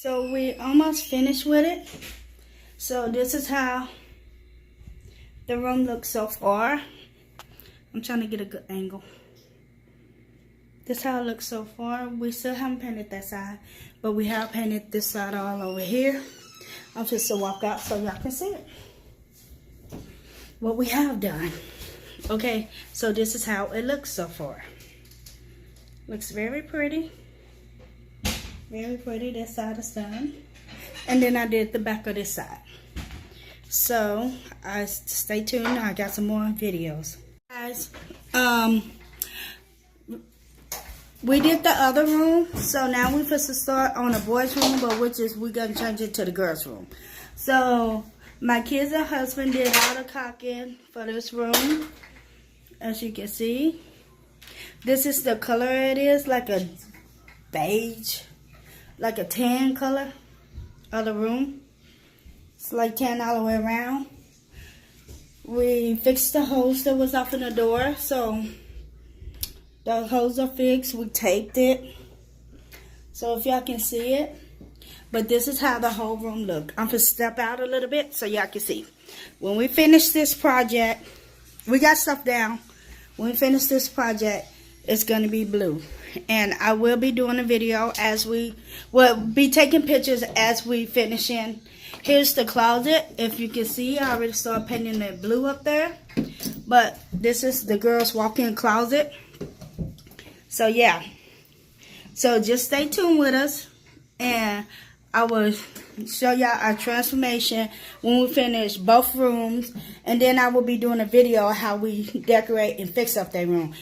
So we almost finished with it. So this is how the room looks so far. I'm trying to get a good angle. This is how it looks so far. We still haven't painted that side, but we have painted this side all over here. I'm just to walk out so y'all can see it. What we have done. Okay, so this is how it looks so far. Looks very pretty. Very pretty. This side is done. And then I did the back of this side. So, stay tuned. I got some more videos. Guys, we did the other room. So now we're supposed to start on the boys' room, but we're going to change it to the girls' room. So, my kids and husband did all the caulking for this room. As you can see. This is the color it is, like a beige, like a tan color of the room. It's like tan all the way around. We fixed the hose that was off in the door, so the hose are fixed. We taped it, so if y'all can see it. But this is how the whole room look. I'm gonna step out a little bit so y'all can see. When we finish this project, we got stuff down. When we finish this project, it's going to be blue. And I will be doing a video as we will be taking pictures as we finish in. Here's the closet. If you can see, I already started painting it blue up there. But this is the girls' walk-in closet. So yeah. So just stay tuned with us. And I will show y'all our transformation when we finish both rooms. And then I will be doing a video of how we decorate and fix up their room.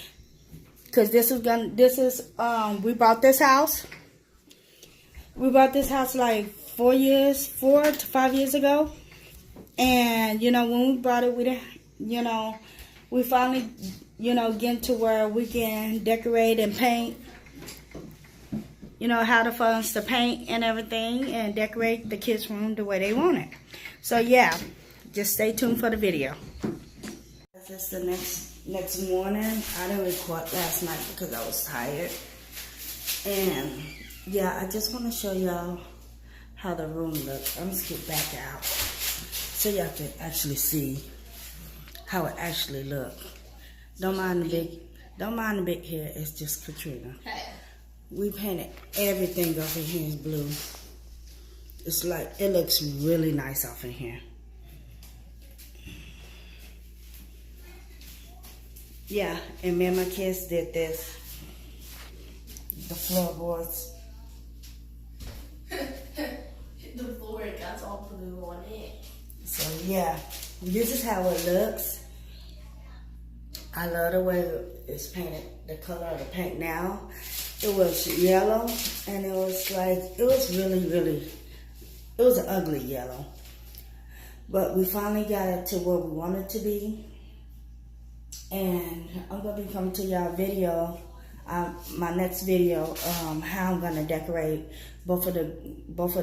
Because we bought this house. We bought this house like 4 to 5 years ago. And, you know, when we bought it, we didn't, you know, we finally, you know, get to where we can decorate and paint. You know, how to funds to paint and everything and decorate the kids' room the way they want it. So, yeah, just stay tuned for the video. This is the next morning. I didn't record last night because I was tired. And, yeah, I just want to show y'all how the room looks. I'm going to skip back out so y'all can actually see how it actually looks. Don't mind the big hair. It's just Katrina. We painted everything off in here is blue. It's like, it looks really nice off in here. Yeah, and me and my kids did this. The floorboards. The floor got all blue on it. So yeah, this is how it looks. I love the way it's painted, the color of the paint now. It was yellow, and it was like, it was really, it was an ugly yellow. But we finally got it to where we want it to be. And I'm going to be coming to y'all video, my next video, how I'm going to decorate both of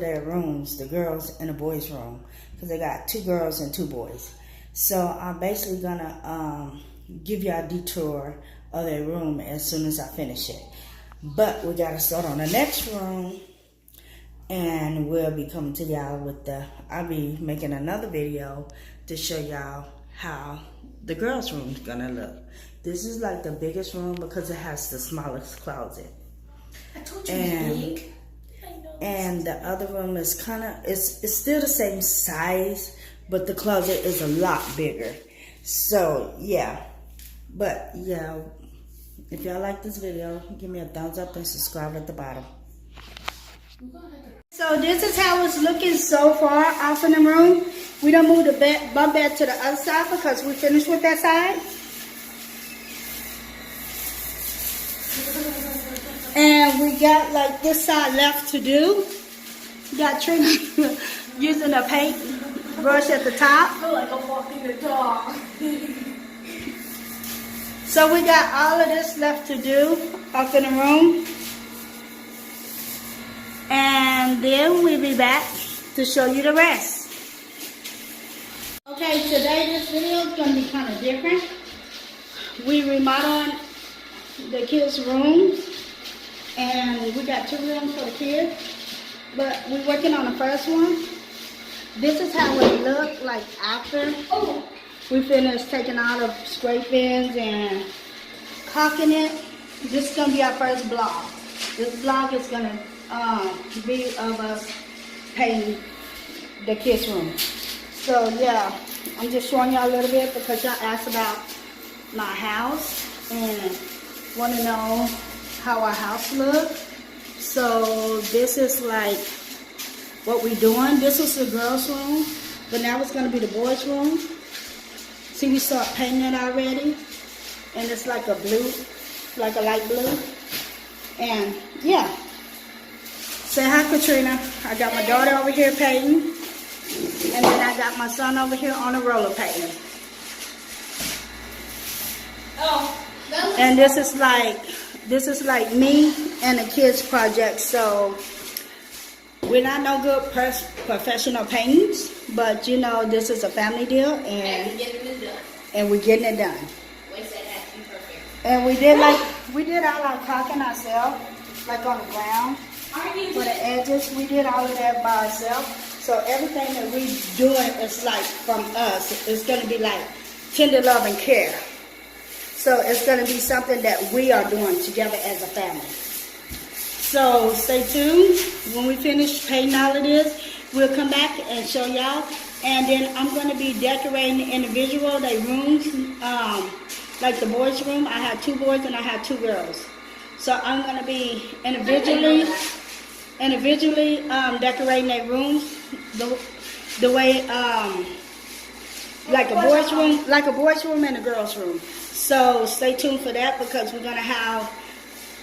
their rooms, the girls and the boys' room. Because they got 2 girls and 2 boys. So I'm basically going to give y'all a detour of their room as soon as I finish it. But we got to start on the next room, and we'll be coming to y'all with I'll be making another video to show y'all how the girls' room is going to look. This is like the biggest room because it has the smallest closet. I told you it's big. And the other room is kind of, it's still the same size, but the closet is a lot bigger. So, yeah. But, yeah. If y'all like this video, give me a thumbs up and subscribe at the bottom. So this is how it's looking so far off in the room. We don't move the bunk bed to the other side because we finished with that side. And we got like this side left to do. Got Trina using a paint brush at the top. I feel like I'm walking the dog. So we got all of this left to do up in the room. And then we'll be back to show you the rest. Okay, today this video is going to be kind of different. We remodeled the kids' rooms. And we got 2 rooms for the kids. but we're working on the first one. This is how it looked like after we finished taking all the scrapings and caulking it. This is gonna be our first vlog. This vlog is gonna be of us painting the kids' room. So yeah, I'm just showing y'all a little bit because y'all asked about my house and want to know how our house looks. So this is like what we're doing. This was the girls' room, but now it's going to be the boys' room. See, we start painting it already, and it's like a blue, like a light blue. And yeah, say hi, Katrina. I got my daughter over here painting, and then I got my son over here on a roller painting. And this is like me and the kids project. So we're not no good professional paintings, but you know, this is a family deal, and we're getting it done. And we did all our caulking ourselves, like on the ground. For the edges, we did all of that by ourselves. So everything that we doing is like from us. It's gonna be like tender love and care. So it's gonna be something that we are doing together as a family. So stay tuned. When we finish painting all of this, we'll come back and show y'all. And then I'm gonna be decorating individual their rooms. Like the boys' room, I have 2 boys and I have 2 girls. So I'm gonna be individually decorating their rooms the way like a boys' room and a girls' room. So stay tuned for that because we're gonna have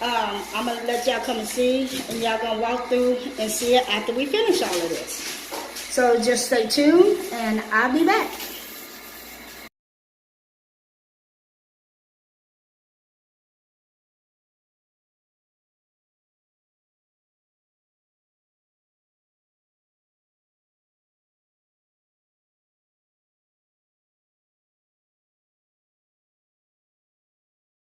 I'm gonna let y'all come and see, and y'all gonna walk through and see it after we finish all of this. So just stay tuned and I'll be back.